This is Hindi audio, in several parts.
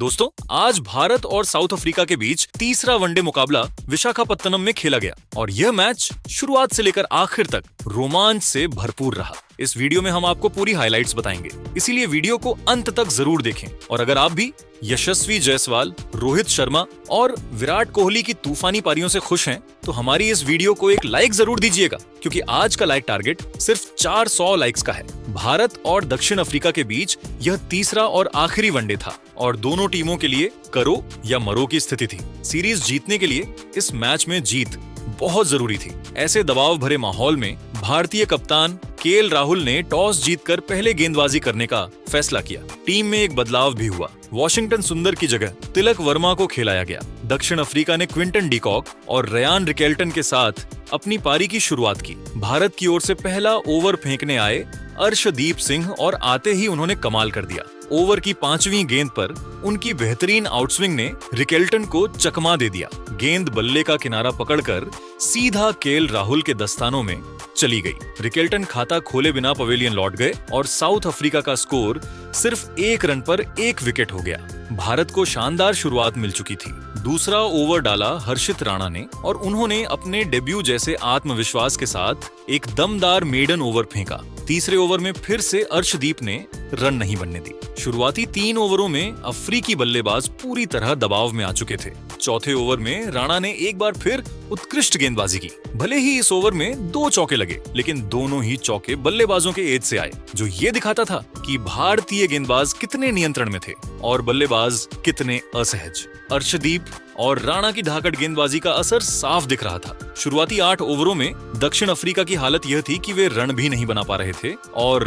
दोस्तों, आज भारत और साउथ अफ्रीका के बीच तीसरा वनडे मुकाबला विशाखापत्तनम में खेला गया और यह मैच शुरुआत से लेकर आखिर तक रोमांच से भरपूर रहा। इस वीडियो में हम आपको पूरी हाइलाइट्स बताएंगे, इसीलिए वीडियो को अंत तक जरूर देखें। और अगर आप भी यशस्वी जायसवाल, रोहित शर्मा और विराट कोहली की तूफानी पारियों से खुश हैं, तो हमारी इस वीडियो को एक लाइक जरूर दीजिएगा, क्योंकि आज का लाइक टारगेट सिर्फ 400 लाइक्स का है। भारत और दक्षिण अफ्रीका के बीच यह तीसरा और आखिरी वनडे था और दोनों टीमों के लिए करो या मरो की स्थिति थी। सीरीज जीतने के लिए इस मैच में जीत बहुत जरूरी थी। ऐसे दबाव भरे माहौल में भारतीय कप्तान केएल राहुल ने टॉस जीतकर पहले गेंदबाजी करने का फैसला किया। टीम में एक बदलाव भी हुआ। वॉशिंगटन सुंदर की जगह तिलक वर्मा को खिलाया गया। दक्षिण अफ्रीका ने क्विंटन डी कॉक और रयान रिकेल्टन के साथ अपनी पारी की शुरुआत की। भारत की ओर से पहला ओवर फेंकने आए अर्शदीप सिंह और आते ही उन्होंने कमाल कर दिया। ओवर की 5वीं गेंद पर उनकी बेहतरीन आउटस्विंग ने रिकेल्टन को चकमा दे दिया। गेंद बल्ले का किनारा पकड़कर सीधा केएल राहुल के दस्तानों में चली गई। रिकेल्टन खाता खोले बिना पवेलियन लौट गए और साउथ अफ्रीका का स्कोर सिर्फ 1 रन पर 1 विकेट हो गया। भारत को शानदार शुरुआत मिल चुकी थी। दूसरा ओवर डाला हर्षित राणा ने और उन्होंने अपने डेब्यू जैसे आत्मविश्वास के साथ एक दमदार मेडन ओवर फेंका। तीसरे ओवर में फिर से अर्शदीप ने रन नहीं बनने दी। शुरुआती 3 ओवरों में अफ्रीकी बल्लेबाज पूरी तरह दबाव में आ चुके थे। चौथे ओवर में राणा ने एक बार फिर उत्कृष्ट गेंदबाजी की। भले ही इस ओवर में 2 चौके लगे, लेकिन दोनों ही चौके बल्लेबाजों के एज से आए, जो ये दिखाता था कि भारतीय गेंदबाज कितने नियंत्रण में थे और बल्लेबाज कितने असहज। अर्शदीप और राणा की धाकड़ गेंदबाजी का असर साफ दिख रहा था। शुरुआती 8 ओवरों में दक्षिण अफ्रीका की हालत यह थी कि वे रन भी नहीं बना पा रहे थे और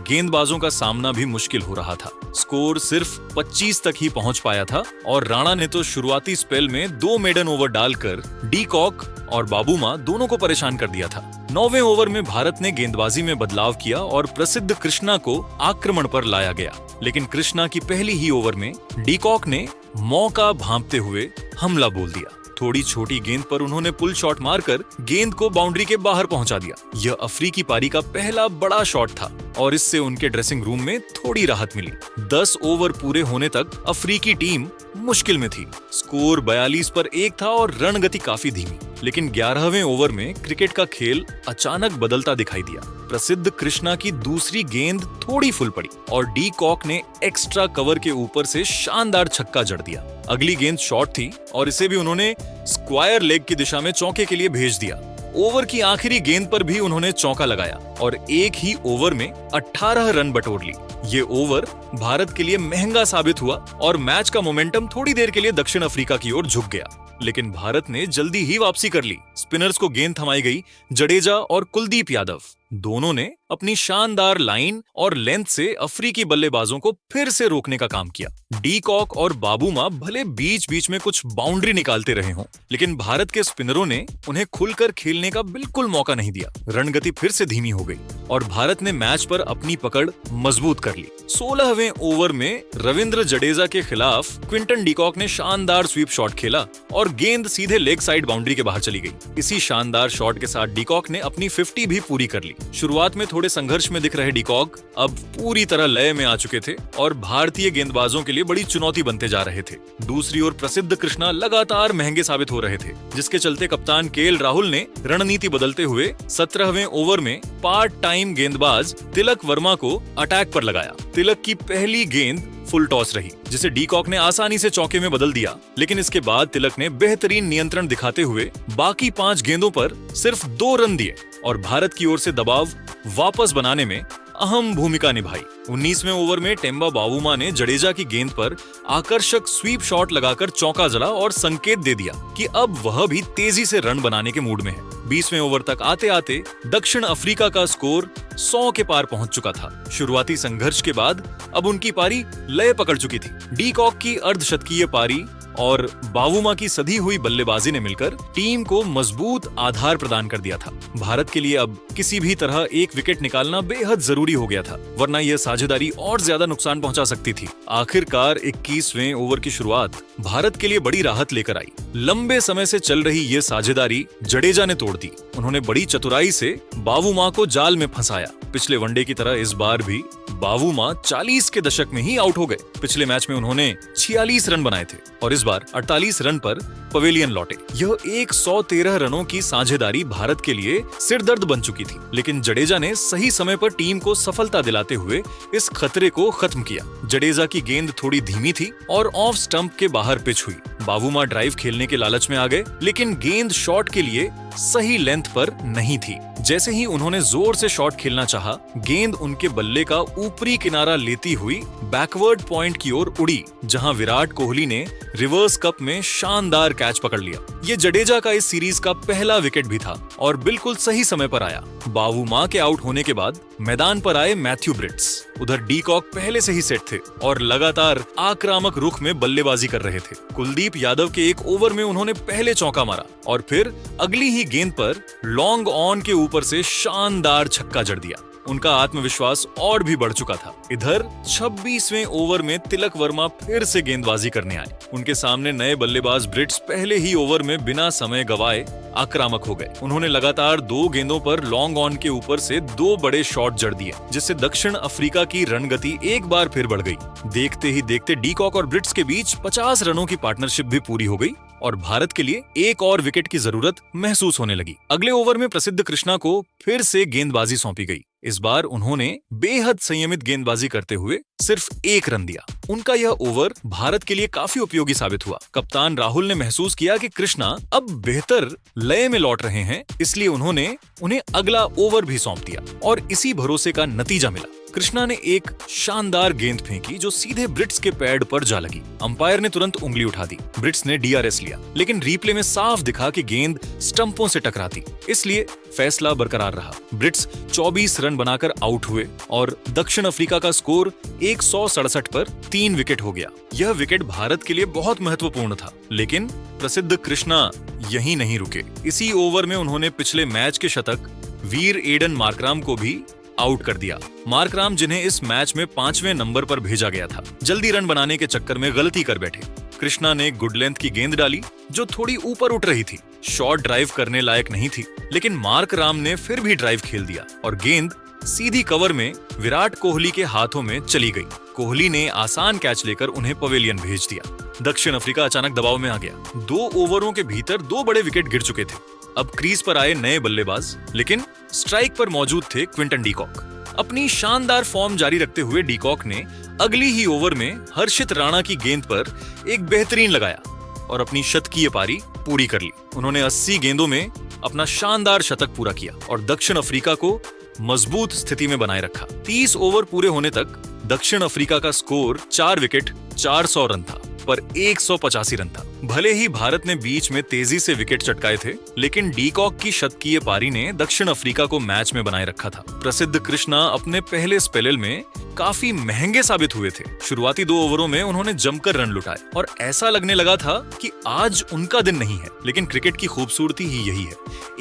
गेंदबाजों का सामना भी मुश्किल हो रहा था। स्कोर सिर्फ 25 तक ही पहुंच पाया था और राणा ने तो शुरुआती स्पेल में 2 मेडन ओवर डालकर डी कॉक और बाबूमा दोनों को परेशान कर दिया था। 9वें ओवर में भारत ने गेंदबाजी में बदलाव किया और प्रसिद्ध कृष्णा को आक्रमण पर लाया गया, लेकिन कृष्णा की पहली ही ओवर में डी कॉक ने मौका भांपते हुए हमला बोल दिया। थोड़ी छोटी गेंद पर उन्होंने पुल शॉट मारकर गेंद को बाउंड्री के बाहर पहुंचा दिया। यह अफ्रीकी पारी का पहला बड़ा शॉट था और इससे उनके ड्रेसिंग रूम में थोड़ी राहत मिली। 10 ओवर पूरे होने तक अफ्रीकी टीम मुश्किल में थी। स्कोर 42 पर 1 था और रन गति काफी धीमी, लेकिन 11वें ओवर में क्रिकेट का खेल अचानक बदलता दिखाई दिया। प्रसिद्ध कृष्णा की दूसरी गेंद थोड़ी फुल पड़ी और डी कॉक ने एक्स्ट्रा कवर के ऊपर से शानदार छक्का जड़ दिया। अगली गेंद शॉर्ट थी और इसे भी उन्होंने स्क्वायर लेग की दिशा में चौके के लिए भेज दिया। ओवर की आखिरी गेंद पर भी उन्होंने चौका लगाया और एक ही ओवर में 18 रन बटोर ली। ये ओवर भारत के लिए महंगा साबित हुआ और मैच का मोमेंटम थोड़ी देर के लिए दक्षिण अफ्रीका की ओर झुक गया, लेकिन भारत ने जल्दी ही वापसी कर ली। स्पिनर्स को गेंद थमाई गई। जडेजा और कुलदीप यादव दोनों ने अपनी शानदार लाइन और लेंथ से अफ्रीकी बल्लेबाजों को फिर से रोकने का काम किया। डी कॉक और बाबूमा भले बीच बीच में कुछ बाउंड्री निकालते रहे हों, लेकिन भारत के स्पिनरों ने उन्हें खुलकर खेलने का बिल्कुल मौका नहीं दिया। रणगति फिर से धीमी हो गई और भारत ने मैच पर अपनी पकड़ मजबूत कर ली। 16वें ओवर में रविंद्र जडेजा के खिलाफ क्विंटन डी कॉक ने शानदार स्वीप शॉट खेला और गेंद सीधे लेग साइड बाउंड्री के बाहर चली गई। इसी शानदार शॉट के साथ डी कॉक ने अपनी 50 भी पूरी कर ली। शुरुआत में थोड़े संघर्ष में दिख रहे डी कॉक अब पूरी तरह लय में आ चुके थे और भारतीय गेंदबाजों के लिए बड़ी चुनौती बनते जा रहे थे। दूसरी ओर प्रसिद्ध कृष्णा लगातार महंगे साबित हो रहे थे, जिसके चलते कप्तान केएल राहुल ने रणनीति बदलते हुए 17वें ओवर में पार्ट टाइम गेंदबाज तिलक वर्मा को अटैक पर लगाया। तिलक की पहली गेंद फुल टॉस रही, जिसे डी कॉक ने आसानी से चौके में बदल दिया, लेकिन इसके बाद तिलक ने बेहतरीन नियंत्रण दिखाते हुए बाकी 5 गेंदों पर सिर्फ 2 रन दिए और भारत की ओर से दबाव वापस बनाने में अहम भूमिका निभाई। 19वें ओवर में टेम्बा बावूमा ने जडेजा की गेंद पर आकर्षक स्वीप शॉट लगाकर चौका जड़ा और संकेत दे दिया कि अब वह भी तेजी से रन बनाने के मूड में है। 20वें ओवर तक आते आते दक्षिण अफ्रीका का स्कोर 100 के पार पहुंच चुका था। शुरुआती संघर्ष के बाद अब उनकी पारी लय पकड़ चुकी थी। डी कॉक की अर्धशतकीय पारी और बावूमा की सधी हुई बल्लेबाजी ने मिलकर टीम को मजबूत आधार प्रदान कर दिया था। भारत के लिए अब किसी भी तरह एक विकेट निकालना बेहद जरूरी हो गया था, वरना यह साझेदारी और ज्यादा नुकसान पहुंचा सकती थी। आखिरकार 21वें ओवर की शुरुआत भारत के लिए बड़ी राहत लेकर आई। लंबे समय से चल रही ये साझेदारी जडेजा ने तोड़ दी। उन्होंने बड़ी चतुराई से बावूमा को जाल में फंसाया पिछले वनडे की तरह इस बार भी बावूमा 40 के दशक में ही आउट हो गए। पिछले मैच में उन्होंने 46 रन बनाए थे और इस बार 48 रन पर पवेलियन लौटे। यह 113 रनों की साझेदारी भारत के लिए सिरदर्द बन चुकी थी, लेकिन जडेजा ने सही समय पर टीम को सफलता दिलाते हुए इस खतरे को खत्म किया। जडेजा की गेंद थोड़ी धीमी थी और ऑफ स्टंप के बाहर पिच हुई। बावूमा ड्राइव खेलने के लालच में आ गए, लेकिन गेंद शॉट के लिए सही लेंथ पर नहीं थी। जैसे ही उन्होंने जोर से शॉट खेलना चाहा, गेंद उनके बल्ले का ऊपरी किनारा लेती हुई बैकवर्ड पॉइंट की ओर उड़ी, जहां विराट कोहली ने रिवर्स कप में शानदार कैच पकड़ लिया। ये जडेजा का इस सीरीज का पहला विकेट भी था और बिल्कुल सही समय पर आया। बावूमा के आउट होने के बाद मैदान पर आए मैथ्यू ब्रिट्स। उधर डी कॉक पहले से ही सेट थे और लगातार आक्रामक रुख में बल्लेबाजी कर रहे थे। कुलदीप यादव के एक ओवर में उन्होंने पहले चौका मारा और फिर अगली ही गेंद पर लॉन्ग ऑन के ऊपर से शानदार छक्का जड़ दिया। उनका आत्मविश्वास और भी बढ़ चुका था। इधर 26वें ओवर में तिलक वर्मा फिर से गेंदबाजी करने आए। उनके सामने नए बल्लेबाज ब्रिट्स पहले ही ओवर में बिना समय गवाए आक्रामक हो गए। उन्होंने लगातार 2 गेंदों पर लॉन्ग ऑन के ऊपर से 2 बड़े शॉट जड़ दिए, जिससे दक्षिण अफ्रीका की रणगति एक बार फिर बढ़ गई। देखते ही देखते डी कॉक और ब्रिट्स के बीच 50 रनों की पार्टनरशिप भी पूरी हो गई और भारत के लिए एक और विकेट की जरूरत महसूस होने लगी। अगले ओवर में प्रसिद्ध कृष्णा को फिर से गेंदबाजी सौंपी गई। इस बार उन्होंने बेहद संयमित गेंदबाजी करते हुए सिर्फ 1 रन दिया। उनका यह ओवर भारत के लिए काफी उपयोगी साबित हुआ। कप्तान राहुल ने महसूस किया कि कृष्णा अब बेहतर लय में लौट रहे हैं, इसलिए उन्होंने उन्हें अगला ओवर भी सौंप दिया और इसी भरोसे का नतीजा मिला। कृष्णा ने एक शानदार गेंद फेंकी जो सीधे ब्रिट्स के पैड पर जा लगी। अंपायर ने तुरंत उंगली उठा दी। ब्रिट्स ने डीआरएस लिया, लेकिन रीप्ले में साफ दिखा कि गेंद स्टंपों से टकराती, इसलिए फैसला बरकरार रहा। ब्रिट्स 24 रन बनाकर आउट हुए और दक्षिण अफ्रीका का स्कोर 167 पर 3 विकेट हो गया। यह विकेट भारत के लिए बहुत महत्वपूर्ण था, लेकिन प्रसिद्ध कृष्णा यहीं नहीं रुके। इसी ओवर में उन्होंने पिछले मैच के शतक वीर एडन मार्कराम को भी आउट कर दिया। मार्कराम, जिन्हें इस मैच में 5वें नंबर पर भेजा गया था, जल्दी रन बनाने के चक्कर में गलती कर बैठे। कृष्णा ने गुड लेंथ की गेंद डाली जो थोड़ी ऊपर उठ रही थी। शॉट ड्राइव करने लायक नहीं थी, लेकिन मार्कराम ने फिर भी ड्राइव खेल दिया और गेंद सीधी कवर में विराट कोहली के हाथों में चली गई। कोहली ने आसान कैच लेकर उन्हें पवेलियन भेज दिया। दक्षिण अफ्रीका अचानक दबाव में आ गया। 2 ओवरों के भीतर 2 बड़े विकेट गिर चुके थे। अब क्रीज पर आए नए बल्लेबाज, लेकिन स्ट्राइक पर मौजूद थे क्विंटन डी कॉक। अपनी शानदार फॉर्म जारी रखते हुए डी कॉक ने अगली ही ओवर में हर्षित राणा की गेंद पर एक बेहतरीन लगाया और अपनी शतकीय पारी पूरी कर ली। उन्होंने 80 गेंदों में अपना शानदार शतक पूरा किया और दक्षिण अफ्रीका को मजबूत स्थिति में बनाए रखा। 30 ओवर पूरे होने तक दक्षिण अफ्रीका का स्कोर 4 विकेट 400 रन था, पर 185 रन था। भले ही भारत ने बीच में तेजी से विकेट चटकाए थे, लेकिन डी कॉक की शतकीय पारी ने दक्षिण अफ्रीका को मैच में बनाए रखा था। प्रसिद्ध कृष्णा अपने पहले स्पेल में काफी महंगे साबित हुए थे। शुरुआती 2 ओवरों में उन्होंने जमकर रन लुटाए और ऐसा लगने लगा था कि आज उनका दिन नहीं है, लेकिन क्रिकेट की खूबसूरती ही यही है।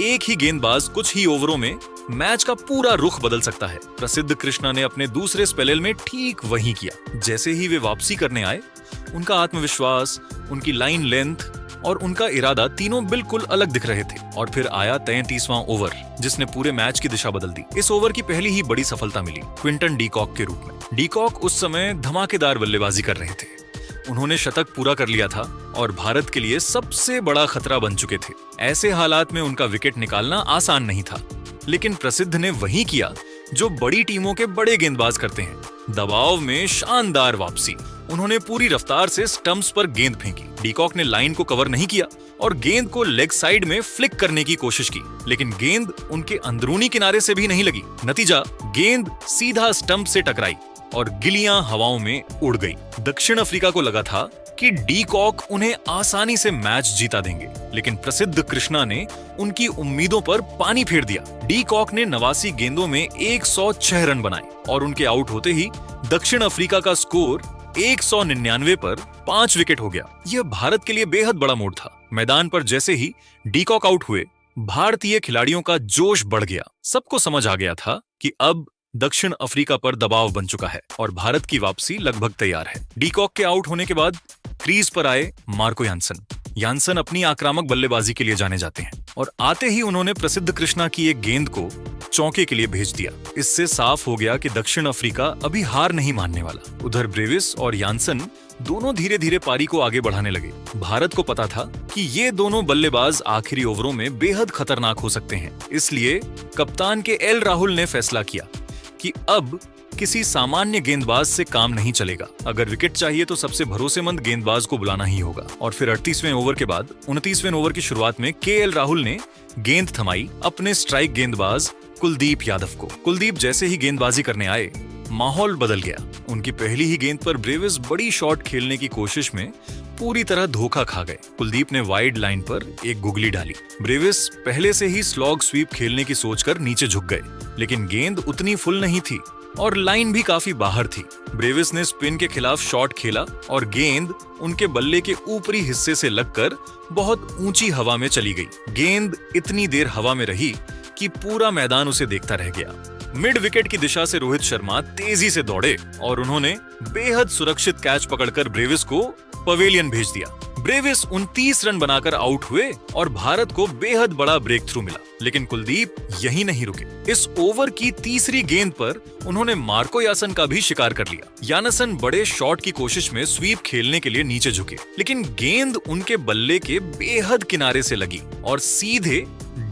एक ही गेंदबाज कुछ ही ओवरों में मैच का पूरा रुख बदल सकता है। प्रसिद्ध कृष्णा ने अपने दूसरे स्पेल में ठीक वही किया। जैसे ही वे वापसी करने आए, उनका आत्मविश्वास, उनकी लाइन लेंथ और उनका इरादा तीनों बिल्कुल अलग दिख रहे थे। और फिर आया 33वां ओवर, जिसने पूरे मैच की दिशा बदल दी। इस ओवर की पहली ही बड़ी सफलता मिली क्विंटन डी कॉक के रूप में। डी कॉक उस समय धमाकेदार बल्लेबाजी कर रहे थे। उन्होंने शतक पूरा कर लिया था और भारत के लिए सबसे बड़ा खतरा बन चुके थे। ऐसे हालात में उनका विकेट निकालना आसान नहीं था, लेकिन प्रसिद्ध ने वही किया जो बड़ी टीमों के बड़े गेंदबाज करते हैं। दबाव में शानदार वापसी। उन्होंने पूरी रफ्तार से स्टंप्स पर गेंद फेंकी। डी कॉक ने लाइन को कवर नहीं किया और गेंद को लेग साइड में फ्लिक करने की कोशिश की, लेकिन गेंद उनके अंदरूनी किनारे से भी नहीं लगी। नतीजा, गेंद सीधा स्टंप से टकराई और गिलियां हवाओं में उड़ गई। दक्षिण अफ्रीका को लगा था कि डी कॉक उन्हें आसानी से मैच जीता देंगे, लेकिन प्रसिद्ध कृष्णा ने उनकी उम्मीदों पर पानी फेर दिया। डी कॉक ने 89 गेंदों में 106 रन बनाए और उनके आउट होते ही दक्षिण अफ्रीका का स्कोर 199 पर 5 विकेट हो गया। यह भारत के लिए बेहद बड़ा मोड़ था। मैदान पर जैसे ही डी कॉक आउट हुए, भारतीय खिलाड़ियों का जोश बढ़ गया। सबको समझ आ गया था कि अब दक्षिण अफ्रीका पर दबाव बन चुका है और भारत की वापसी लगभग तैयार है। डीकॉक के आउट होने के बाद क्रीज पर आए मार्को यानसन। यानसन अपनी आक्रामक बल्लेबाजी के लिए जाने जाते हैं और आते ही उन्होंने प्रसिद्ध कृष्णा की एक गेंद को चौके के लिए भेज दिया। इससे साफ हो गया कि दक्षिण अफ्रीका अभी हार नहीं मानने वाला। उधर ब्रेविस और यानसन दोनों धीरे धीरे पारी को आगे बढ़ाने लगे। भारत को पता था कि ये दोनों बल्लेबाज आखिरी ओवरों में बेहद खतरनाक हो सकते हैं, इसलिए कप्तान के एल राहुल ने फैसला किया कि अब किसी सामान्य गेंदबाज से काम नहीं चलेगा। अगर विकेट चाहिए तो सबसे भरोसेमंद गेंदबाज को बुलाना ही होगा। और फिर 38वें ओवर के बाद 29वें ओवर की शुरुआत में के.एल. राहुल ने गेंद थमाई अपने स्ट्राइक गेंदबाज कुलदीप यादव को। कुलदीप जैसे ही गेंदबाजी करने आए, माहौल बदल गया। उनकी पहली ही गेंद पर ब्रेविस बड़ी शॉट खेलने की कोशिश में पूरी तरह धोखा खा गए। कुलदीप ने वाइड लाइन पर एक गुगली डाली। ब्रेविस पहले से ही स्लॉग स्वीप खेलने की सोचकर नीचे झुक गए, लेकिन गेंद उतनी फुल नहीं थी और लाइन भी काफी बाहर थी। ब्रेविस ने स्पिन के खिलाफ शॉट खेला और गेंद उनके बल्ले के ऊपरी हिस्से से लगकर बहुत ऊंची हवा में चली गई। गेंद इतनी देर हवा में रही कि पूरा मैदान उसे देखता रह गया। मिड विकेट की दिशा से रोहित शर्मा तेजी से दौड़े और उन्होंने बेहद सुरक्षित कैच पकड़कर ब्रेविस को पवेलियन भेज दिया। ब्रेविस 29 रन बनाकर आउट हुए और भारत को बेहद बड़ा ब्रेक थ्रू मिला। लेकिन कुलदीप यहीं नहीं रुके। इस ओवर की तीसरी गेंद पर उन्होंने मार्को यासन का भी शिकार कर लिया। यानसन बड़े शॉट की कोशिश में स्वीप खेलने के लिए नीचे झुके, लेकिन गेंद उनके बल्ले के बेहद किनारे से लगी और सीधे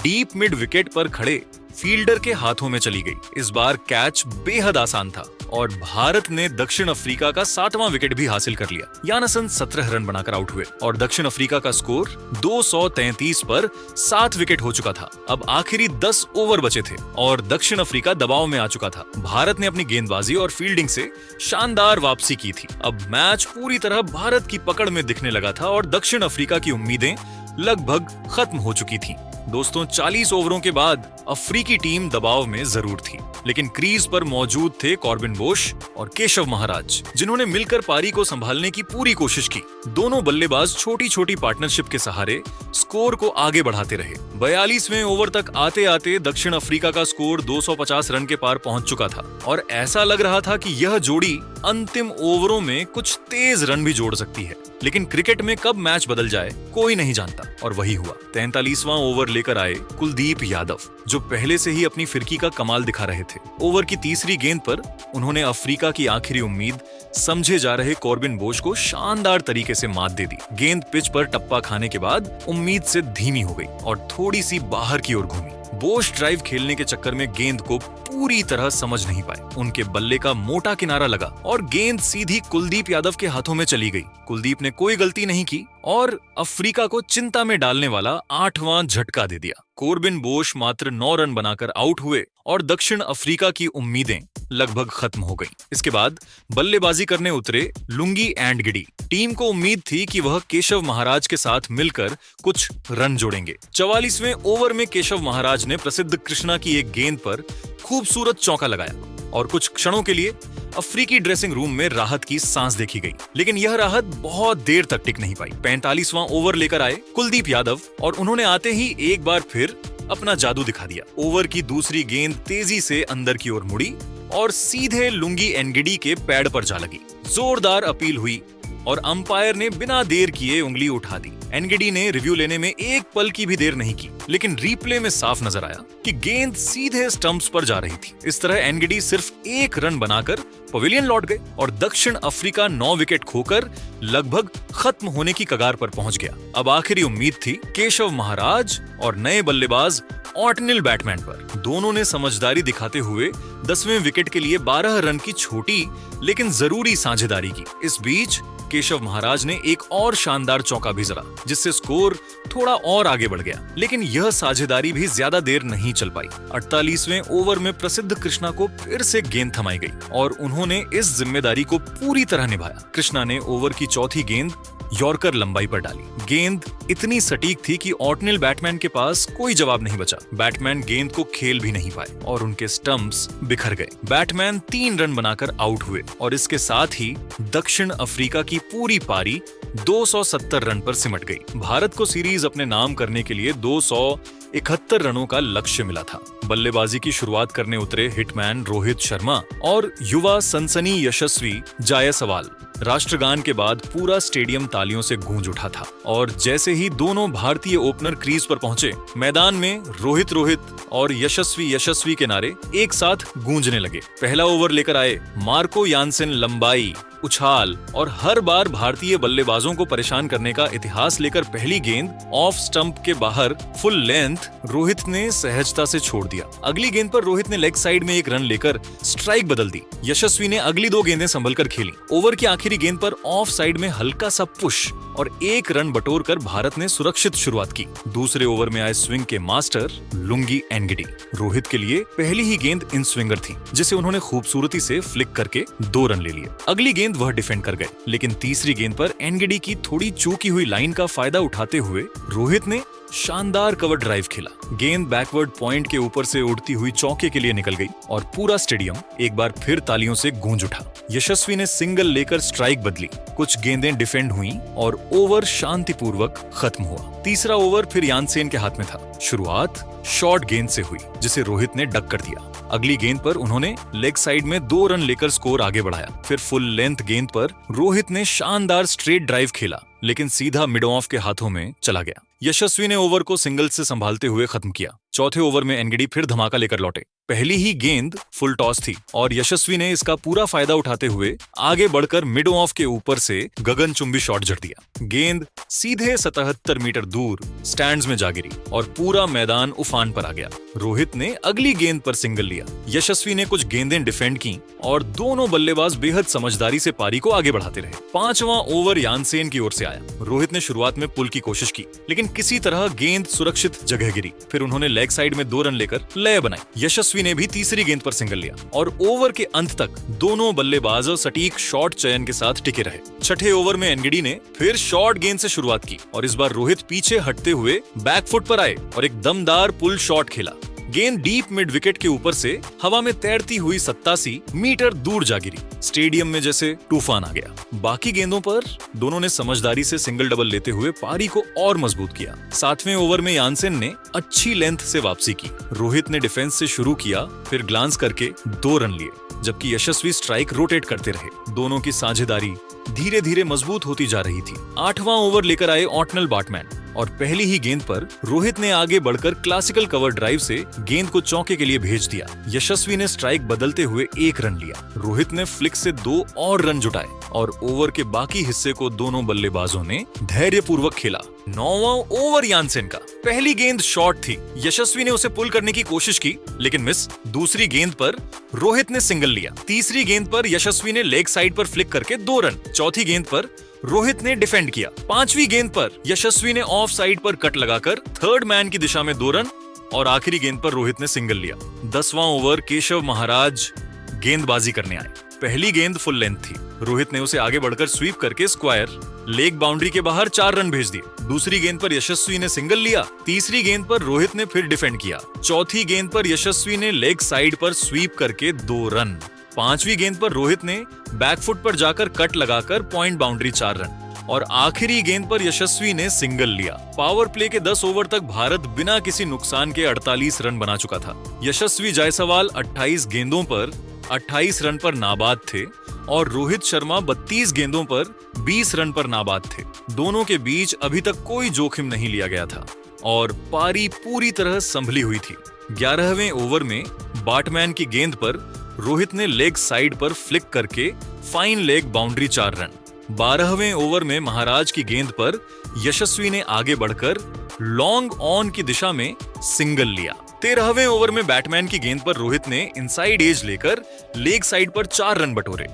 डीप मिड विकेट पर खड़े फील्डर के हाथों में चली गई। इस बार कैच बेहद आसान था और भारत ने दक्षिण अफ्रीका का 7वां विकेट भी हासिल कर लिया। यानसन 17 रन बनाकर आउट हुए और दक्षिण अफ्रीका का स्कोर 233 पर 7 विकेट हो चुका था। अब आखिरी 10 ओवर बचे थे और दक्षिण अफ्रीका दबाव में आ चुका था। भारत ने अपनी गेंदबाजी और फील्डिंग से शानदार वापसी की थी। अब मैच पूरी तरह भारत की पकड़ में दिखने लगा था और दक्षिण अफ्रीका की उम्मीदें लगभग खत्म हो चुकी थीं। दोस्तों, 40 ओवरों के बाद अफ्रीकी टीम दबाव में जरूर थी, लेकिन क्रीज पर मौजूद थे कॉर्बिन बोश और केशव महाराज, जिन्होंने मिलकर पारी को संभालने की पूरी कोशिश की। दोनों बल्लेबाज छोटी छोटी पार्टनरशिप के सहारे स्कोर को आगे बढ़ाते रहे। 42वें ओवर तक आते आते दक्षिण अफ्रीका का स्कोर 250 रन के पार पहुंच चुका था और ऐसा लग रहा था कि यह जोड़ी अंतिम ओवरों में कुछ तेज रन भी जोड़ सकती है। लेकिन क्रिकेट में कब मैच बदल जाए कोई नहीं जानता, और वही हुआ। 43वां ओवर लेकर आए कुलदीप यादव, जो पहले से ही अपनी फिरकी का कमाल दिखा रहे थे। ओवर की तीसरी गेंद पर उन्होंने अफ्रीका की आखिरी उम्मीद समझे जा रहे कॉर्बिन बोश को शानदार तरीके से मात दे दी। गेंद पिच पर टप्पा खाने के बाद उम्मीद से धीमी हो गई और थोड़ी सी बाहर की ओर घूमी। बोश ड्राइव खेलने के चक्कर में गेंद को पूरी तरह समझ नहीं पाए। उनके बल्ले का मोटा किनारा लगा और गेंद सीधी कुलदीप यादव के हाथों में चली गई। कुलदीप ने कोई गलती नहीं की और अफ्रीका को चिंता में डालने वाला 8वां झटका दे दिया। कॉर्बिन बोश मात्र 9 रन बनाकर आउट हुए और दक्षिण अफ्रीका की उम्मीदें लगभग खत्म हो गईं। इसके बाद बल्लेबाजी करने उतरे लुंगी एंड गिडी। टीम को उम्मीद थी कि वह केशव महाराज के साथ मिलकर कुछ रन जोड़ेंगे। 44वें ओवर में केशव महाराज ने प्रसिद्ध कृष्णा की एक गेंद पर खूबसूरत चौका लगाया और कुछ क्षणों के लिए अफ्रीकी ड्रेसिंग रूम में राहत की सांस देखी गई। लेकिन यह राहत बहुत देर तक टिक नहीं पाई। 45वां ओवर लेकर आए कुलदीप यादव और उन्होंने आते ही एक बार फिर अपना जादू दिखा दिया। ओवर की दूसरी गेंद तेजी से अंदर की ओर मुड़ी और सीधे लुंगी एनगिडी के पैड पर जा लगी। जोरदार अपील हुई और अंपायर ने बिना देर किए उंगली उठा दी। एनगिडी ने रिव्यू लेने में एक पल की भी देर नहीं की, लेकिन रीप्ले में साफ नजर आया कि गेंद सीधे स्टंप्स पर जा रही थी। इस तरह एनगिडी सिर्फ 1 रन बनाकर पवेलियन लौट गए और दक्षिण अफ्रीका 9 विकेट खोकर लगभग खत्म होने की कगार पर पहुंच गया। अब आखिरी उम्मीद थी केशव महाराज और नए बल्लेबाज ऑर्टनिल बैटमैन पर। दोनों ने समझदारी दिखाते हुए 10वें विकेट के लिए 12 रन की छोटी लेकिन जरूरी साझेदारी की। इस बीच केशव महाराज ने एक और शानदार चौका भी जड़ा, जिससे स्कोर थोड़ा और आगे बढ़ गया। लेकिन यह साझेदारी भी ज्यादा देर नहीं चल पाई। 48वें ओवर में प्रसिद्ध कृष्णा को फिर से गेंद थमाई गई और उन्होंने इस जिम्मेदारी को पूरी तरह निभाया। कृष्णा ने ओवर की चौथी गेंद यॉर्कर लंबाई पर डाली। गेंद इतनी सटीक थी कि ऑर्टनिल बैटमैन के पास कोई जवाब नहीं बचा। बैटमैन गेंद को खेल भी नहीं पाए और उनके स्टंप्स बिखर गए। बैटमैन 3 रन बनाकर आउट हुए और इसके साथ ही दक्षिण अफ्रीका की पूरी पारी 270 रन पर सिमट गई। भारत को सीरीज अपने नाम करने के लिए 200 71 रनों का लक्ष्य मिला था। बल्लेबाजी की शुरुआत करने उतरे हिटमैन रोहित शर्मा और युवा सनसनी यशस्वी जायसवाल। राष्ट्रगान के बाद पूरा स्टेडियम तालियों से गूंज उठा था और जैसे ही दोनों भारतीय ओपनर क्रीज पर पहुंचे, मैदान में रोहित रोहित और यशस्वी यशस्वी के नारे एक साथ गूंजने लगे। पहला ओवर लेकर आए मार्को यानसेन लंबाई, उछाल और हर बार भारतीय बल्लेबाजों को परेशान करने का इतिहास लेकर पहली गेंद ऑफ स्टंप के बाहर फुल लेंथ रोहित ने सहजता से छोड़ दिया। अगली गेंद पर रोहित ने लेग साइड में एक रन लेकर स्ट्राइक बदल दी। यशस्वी ने अगली 2 गेंदें संभलकर खेली। ओवर की आखिरी गेंद पर ऑफ साइड में हल्का सा पुश और 1 रन बटोरकर भारत ने सुरक्षित शुरुआत की। दूसरे ओवर में आए स्विंग के मास्टर लुंगी एनगिडी। रोहित के लिए पहली ही गेंद इन स्विंगर थी, जिसे उन्होंने खूबसूरती से फ्लिक करके 2 रन ले लिए। अगली गेंद वह डिफेंड कर गए, लेकिन तीसरी गेंद पर एनगिडी की थोड़ी चूकी हुई लाइन का फायदा उठाते हुए रोहित ने शानदार कवर ड्राइव खेला। गेंद बैकवर्ड पॉइंट के ऊपर से उड़ती हुई चौके के लिए निकल गई और पूरा स्टेडियम एक बार फिर तालियों से गूंज उठा। यशस्वी ने सिंगल लेकर स्ट्राइक बदली, कुछ गेंदें डिफेंड हुई और ओवर शांतिपूर्वक खत्म हुआ। तीसरा ओवर फिर यानसेन के हाथ में था। शुरुआत शॉर्ट गेंद से हुई, जिसे रोहित ने डक कर दिया। अगली गेंद पर उन्होंने लेग साइड में 2 रन लेकर स्कोर आगे बढ़ाया। फिर फुल लेंथ गेंद पर रोहित ने शानदार स्ट्रेट ड्राइव खेला, लेकिन सीधा मिड ऑफ के हाथों में चला गया। यशस्वी ने ओवर को सिंगल से संभालते हुए खत्म किया। चौथे ओवर में एनगिडी फिर धमाका लेकर लौटे। पहली ही गेंद फुल टॉस थी और यशस्वी ने इसका पूरा फायदा उठाते हुए आगे बढ़कर मिड ऑफ के ऊपर से गगनचुंबी शॉट जड़ दिया। गेंद सीधे 77 मीटर दूर स्टैंड्स में जा गिरी और पूरा मैदान उफान पर आ गया। रोहित ने अगली गेंद पर सिंगल लिया। यशस्वी ने कुछ गेंदें डिफेंड की और दोनों बल्लेबाज बेहद समझदारी से पारी को आगे बढ़ाते रहे। 5वां ओवर यानसेन की ओर से आया। रोहित ने शुरुआत में पुल की कोशिश की, लेकिन किसी तरह गेंद सुरक्षित जगह गिरी। फिर उन्होंने लेग साइड में 2 रन लेकर लय बनाई। यशस्वी ने भी तीसरी गेंद पर सिंगल लिया और ओवर के अंत तक दोनों बल्लेबाज सटीक शॉट चयन के साथ टिके रहे। छठे ओवर में एनगिडी ने फिर शॉर्ट गेंद से शुरुआत की और इस बार रोहित पीछे हटते हुए बैकफुट पर आए और एक दमदार पुल शॉट खेला। गेंद डीप मिड विकेट के ऊपर से हवा में तैरती हुई 87 मीटर दूर जा गिरी। स्टेडियम में जैसे तूफान आ गया। बाकी गेंदों पर दोनों ने समझदारी से सिंगल डबल लेते हुए पारी को और मजबूत किया। 7वें ओवर में यानसेन ने अच्छी लेंथ से वापसी की। रोहित ने डिफेंस से शुरू किया, फिर ग्लांस करके 2 रन लिए, जबकि यशस्वी स्ट्राइक रोटेट करते रहे। दोनों की साझेदारी धीरे धीरे मजबूत होती जा रही थी। 8वां ओवर लेकर आए ऑटनल बाटमैन और पहली ही गेंद पर रोहित ने आगे बढ़कर क्लासिकल कवर ड्राइव से गेंद को चौके के लिए भेज दिया। यशस्वी ने स्ट्राइक बदलते हुए 1 रन लिया। रोहित ने फ्लिक से 2 और रन जुटाए और ओवर के बाकी हिस्से को दोनों बल्लेबाजों ने धैर्यपूर्वक खेला। 9वां ओवर यानसेन का। पहली गेंद शॉर्ट थी। यशस्वी ने उसे पुल करने की कोशिश की, लेकिन मिस। दूसरी गेंद पर रोहित ने सिंगल लिया। तीसरी गेंद पर यशस्वी ने लेग साइड पर फ्लिक करके 2 रन। चौथी गेंद पर रोहित ने डिफेंड किया। 5वीं गेंद पर यशस्वी ने ऑफ साइड पर कट लगाकर थर्ड मैन की दिशा में 2 रन और आखिरी गेंद पर रोहित ने सिंगल लिया। 10वां ओवर केशव महाराज गेंदबाजी करने आए। पहली गेंद फुल लेंथ थी। रोहित ने उसे आगे बढ़कर स्वीप करके स्क्वायर लेग बाउंड्री के बाहर 4 रन भेज दिए। दूसरी गेंद पर यशस्वी ने सिंगल लिया। तीसरी गेंद पर रोहित ने फिर डिफेंड किया। चौथी गेंद पर यशस्वी ने लेग साइड पर स्वीप करके 2 रन। 5वीं गेंद पर रोहित ने बैकफुट पर जाकर कट लगाकर पॉइंट बाउंड्री 4 रन और आखिरी गेंद पर यशस्वी ने सिंगल लिया। पावर प्ले के 10 ओवर तक भारत बिना किसी नुकसान के 48 रन बना चुका था। यशस्वी जायसवाल 28 गेंदों पर 28 रन पर नाबाद थे और रोहित शर्मा 32 गेंदों पर 20 रन पर नाबाद थे। दोनों के बीच अभी तक कोई जोखिम नहीं लिया गया था और पारी पूरी तरह संभली हुई थी। 11वें ओवर में बाटमैन की गेंद पर रोहित ने लेग साइड पर फ्लिक करके फाइन लेग बाउंड्री 4 रन। 12वें ओवर में महाराज की गेंद पर यशस्वी ने आगे बढ़कर लॉन्ग ऑन की दिशा में सिंगल लिया। 13वें ओवर में बैटमैन की गेंद पर रोहित ने इनसाइड एज लेकर लेग साइड पर 4 रन बटोरे।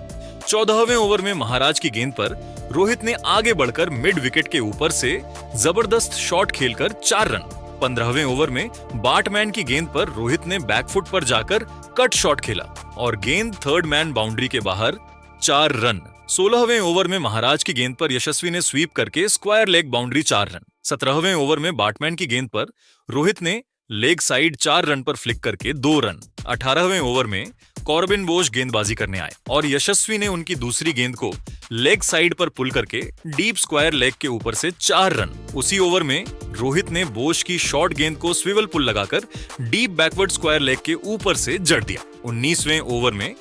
14वें ओवर में महाराज की गेंद पर रोहित ने आगे बढ़कर मिड विकेट के ऊपर से जबरदस्त शॉट खेलकर 4 रन। 15वें ओवर में बाटमैन की गेंद पर रोहित ने बैकफुट पर जाकर कट शॉट खेला और गेंद थर्ड मैन बाउंड्री के बाहर 4 रन। 16वें ओवर में महाराज की गेंद पर यशस्वी ने स्वीप करके स्क्वायर लेग बाउंड्री 4 रन। 17वें ओवर में बाटमैन की गेंद पर रोहित ने लेग साइड 4 रन पर फ्लिक करके 2 रन। 18वें ओवर में कॉर्बिन बोश गेंदबाजी करने आए और यशस्वी ने उनकी दूसरी गेंद को लेग साइड पर पुल करके डीप स्क्वायर लेग के ऊपर से 4 रन। उसी ओवर में रोहित ने बोश की शॉर्ट गेंद को स्विवल पुल लगाकर डीप बैकवर्ड स्क्वायर लेग के ऊपर से जड़ दिया। 19वें ओवर में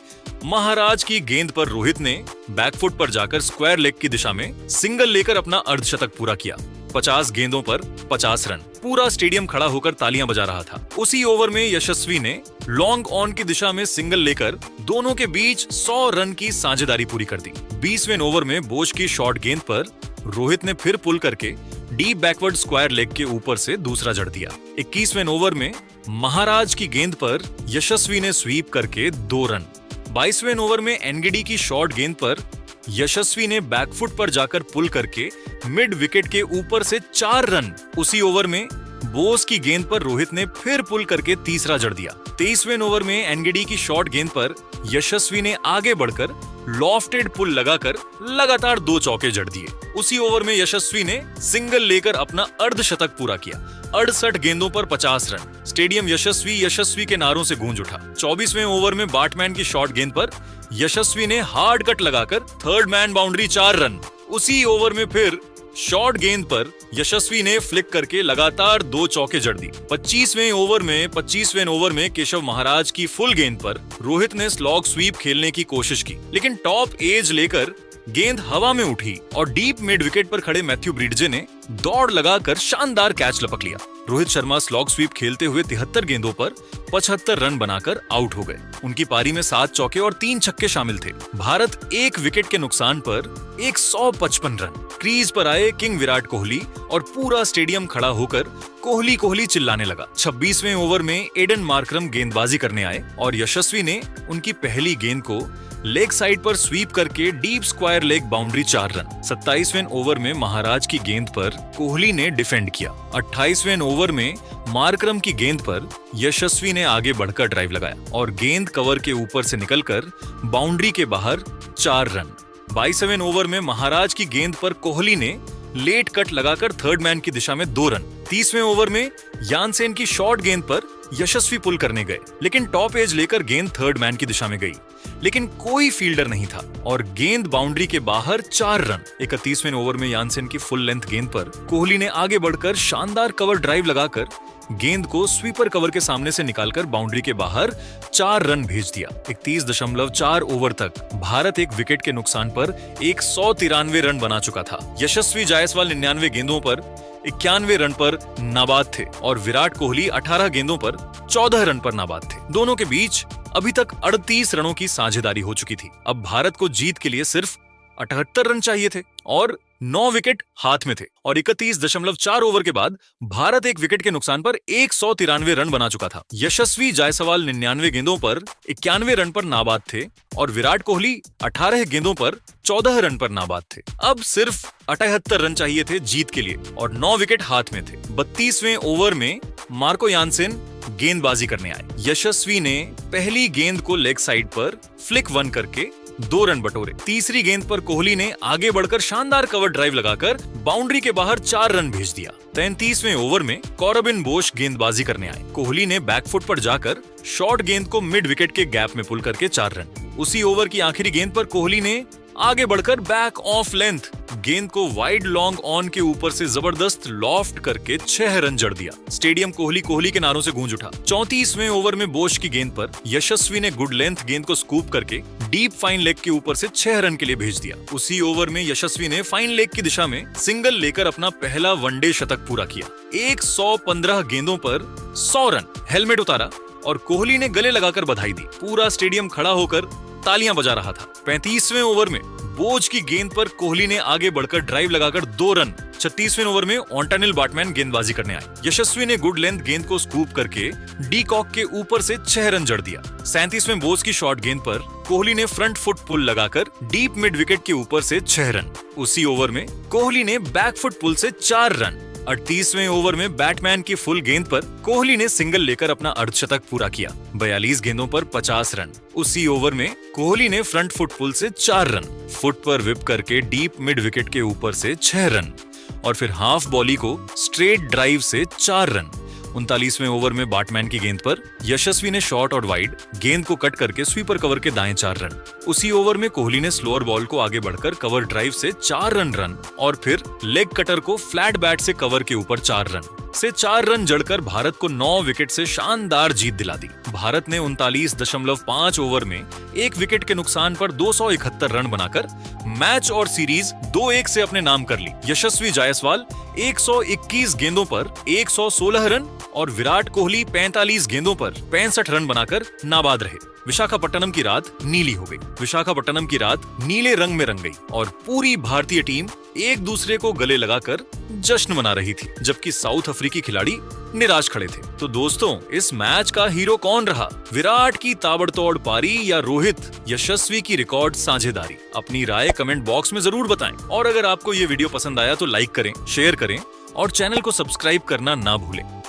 महाराज की गेंद पर रोहित ने बैकफुट पर जाकर स्क्वायर लेग की दिशा में सिंगल लेकर अपना अर्धशतक पूरा किया। 50 गेंदों पर 50 रन। पूरा स्टेडियम खड़ा होकर तालियां बजा रहा था। उसी ओवर में यशस्वी ने लॉन्ग ऑन की दिशा में सिंगल लेकर दोनों के बीच 100 रन की साझेदारी पूरी कर दी। 20वें ओवर में बोश की शॉर्ट गेंद पर रोहित ने फिर पुल करके डीप बैकवर्ड स्क्वायर लेग के ऊपर से दूसरा जड़ दिया। 21वें ओवर में महाराज की गेंद पर यशस्वी ने स्वीप करके 2 रन। 22वें ओवर में एनगिडी की शॉर्ट गेंद पर यशस्वी ने बैकफुट पर जाकर पुल करके मिड विकेट के ऊपर से 4 रन। उसी ओवर में बोस की गेंद पर रोहित ने फिर पुल करके तीसरा जड़ दिया। 23वें ओवर में एनगिडी की शॉर्ट गेंद पर यशस्वी ने आगे बढ़कर लॉफ्टेड पुल लगाकर लगातार 2 चौके जड़ दिए। उसी ओवर में यशस्वी ने सिंगल लेकर अपना अर्धशतक पूरा किया। 68 गेंदों पर 50 रन। स्टेडियम यशस्वी यशस्वी के नारों से गूंज उठा। 24वें ओवर में बैटमैन की शॉर्ट गेंद पर यशस्वी ने हार्ड कट लगाकर थर्ड मैन बाउंड्री 4 रन। उसी ओवर में फिर शॉर्ट गेंद पर यशस्वी ने फ्लिक करके लगातार 2 चौके जड़ दी। 25वें ओवर में केशव महाराज की फुल गेंद पर रोहित ने स्लॉग स्वीप खेलने की कोशिश की, लेकिन टॉप एज लेकर गेंद हवा में उठी और डीप मिड विकेट पर खड़े मैथ्यू ब्रिडजे ने दौड़ लगाकर शानदार कैच लपक लिया। रोहित शर्मा स्लॉग स्वीप खेलते हुए 73 गेंदों पर 75 रन बनाकर आउट हो गए। उनकी पारी में 7 चौके और 3 छक्के शामिल थे। भारत 1 विकेट के नुकसान पर 155 रन। क्रीज पर आए किंग विराट कोहली और पूरा स्टेडियम खड़ा होकर कोहली कोहली चिल्लाने लगा। 26वें ओवर में एडन मार्करम गेंदबाजी करने आए और यशस्वी ने उनकी पहली गेंद को लेग साइड पर स्वीप करके deep square leg boundary 4 run. 27वें ओवर में महाराज की गेंद पर कोहली ने डिफेंड किया। 28वें ओवर में मार्करम की गेंद पर यशस्वी ने आगे बढ़कर ड्राइव लगाया और गेंद कवर के ऊपर से निकलकर बाउंड्री के बाहर 4 रन। 22वें ओवर में महाराज की गेंद पर कोहली ने लेट कट लगाकर थर्ड मैन की दिशा में 2 रन। 30वें ओवर में यानसेन की शॉर्ट गेंद पर यशस्वी पुल करने गए, लेकिन टॉप एज लेकर गेंद थर्ड मैन की दिशा में गई, लेकिन कोई फील्डर नहीं था और गेंद बाउंड्री के बाहर 4 रन। 31वें ओवर में यानसेन की फुल लेंथ गेंद पर कोहली ने आगे बढ़कर शानदार कवर ड्राइव लगाकर गेंद को स्वीपर कवर के सामने से निकालकर बाउंड्री के बाहर 4 रन भेज दिया। 31.4 ओवर तक भारत 1 विकेट के नुकसान पर 193 रन बना चुका था। यशस्वी जायसवाल 99 गेंदों पर 91 रन पर नाबाद थे और विराट कोहली 18 गेंदों पर 14 रन पर नाबाद थे। दोनों के बीच अभी तक 38 रनों की साझेदारी हो चुकी थी। अब भारत को जीत के लिए सिर्फ 78 रन चाहिए थे और 9 विकेट हाथ में थे और 31.4 ओवर के बाद भारत 1 विकेट के नुकसान पर 193 रन बना चुका था। यशस्वी जायसवाल 99 गेंदों पर 91 रन पर नाबाद थे और विराट कोहली 18 गेंदों पर 14 रन पर नाबाद थे। अब सिर्फ 78 रन चाहिए थे जीत के लिए और 9 विकेट हाथ में थे। 32वें ओवर में मार्को यानसेन गेंदबाजी करने आए। यशस्वी ने पहली गेंद को लेग साइड पर फ्लिक 1 करके 2 रन बटोरे। तीसरी गेंद पर कोहली ने आगे बढ़कर शानदार कवर ड्राइव लगाकर बाउंड्री के बाहर 4 रन भेज दिया। 33वें ओवर में कॉर्बिन बोश गेंदबाजी करने आए। कोहली ने बैकफुट पर जाकर शॉर्ट गेंद को मिड विकेट के गैप में पुल करके 4 रन। उसी ओवर की आखिरी गेंद पर कोहली ने आगे बढ़कर बैक ऑफ लेंथ गेंद को वाइड लॉन्ग ऑन के ऊपर से जबरदस्त लॉफ्ट करके 6 रन जड़ दिया। स्टेडियम कोहली कोहली के नारों से गूंज उठा। 34वें ओवर में बोश की गेंद पर यशस्वी ने गुड लेंथ गेंद को स्कूप करके डीप फाइन लेग के ऊपर से 6 रन के लिए भेज दिया। उसी ओवर में यशस्वी ने फाइन लेग की दिशा में सिंगल लेकर अपना पहला वनडे शतक पूरा किया। 115 गेंदों पर 100 रन। हेलमेट उतारा और कोहली ने गले लगाकर बधाई दी। पूरा स्टेडियम खड़ा होकर तालियां बजा रहा था। 35वें ओवर में बोज की गेंद पर कोहली ने आगे बढ़कर ड्राइव लगाकर 2 रन। 36वें ओवर में ऑन्टानिल बैटमैन गेंदबाजी करने आए। यशस्वी ने गुड लेंथ गेंद को स्कूप करके डी कॉक के ऊपर से 6 रन जड़ दिया। 37वें बोज की शॉर्ट गेंद पर कोहली ने फ्रंट फुट पुल लगाकर डीप मिड विकेट के ऊपर से 6 रन। उसी ओवर में कोहली ने बैक फुट पुल से 4 रन। 38वें ओवर में बैटमैन की फुल गेंद पर कोहली ने सिंगल लेकर अपना अर्धशतक पूरा किया। 42 गेंदों पर 50 रन। उसी ओवर में कोहली ने फ्रंट फुट पुल से 4 रन, फुट पर विप करके डीप मिड विकेट के ऊपर से 6 रन और फिर हाफ बॉली को स्ट्रेट ड्राइव से 4 रन। 39वें ओवर में बैट्समैन की गेंद पर यशस्वी ने शॉर्ट और वाइड गेंद को कट करके स्वीपर कवर के दाएं 4 रन। उसी ओवर में कोहली ने स्लोअर बॉल को आगे बढ़कर कवर ड्राइव से 4 रन और फिर लेग कटर को फ्लैट बैट से कवर के ऊपर 4 रन जड़कर भारत को 9 विकेट से शानदार जीत दिला दी। भारत ने 39.5 ओवर में 1 विकेट के नुकसान पर 271 रन बनाकर मैच और सीरीज 2-1 से अपने नाम कर ली। यशस्वी जायसवाल 121 गेंदों पर 116 रन और विराट कोहली 45 गेंदों पर 65 रन बनाकर नाबाद रहे। विशाखापट्टनम की रात नीली हो गई। विशाखापट्टनम की रात नीले रंग में रंग गई और पूरी भारतीय टीम एक दूसरे को गले लगाकर जश्न मना रही थी, जबकि साउथ अफ्रीकी खिलाड़ी निराश खड़े थे। तो दोस्तों, इस मैच का हीरो कौन रहा? विराट की ताबड़तोड़ पारी या रोहित यशस्वी की रिकॉर्ड साझेदारी? अपनी राय कमेंट बॉक्स में जरूर बताएं। और अगर आपको ये वीडियो पसंद आया तो लाइक करें, शेयर करें और चैनल को सब्सक्राइब करना ना भूलें।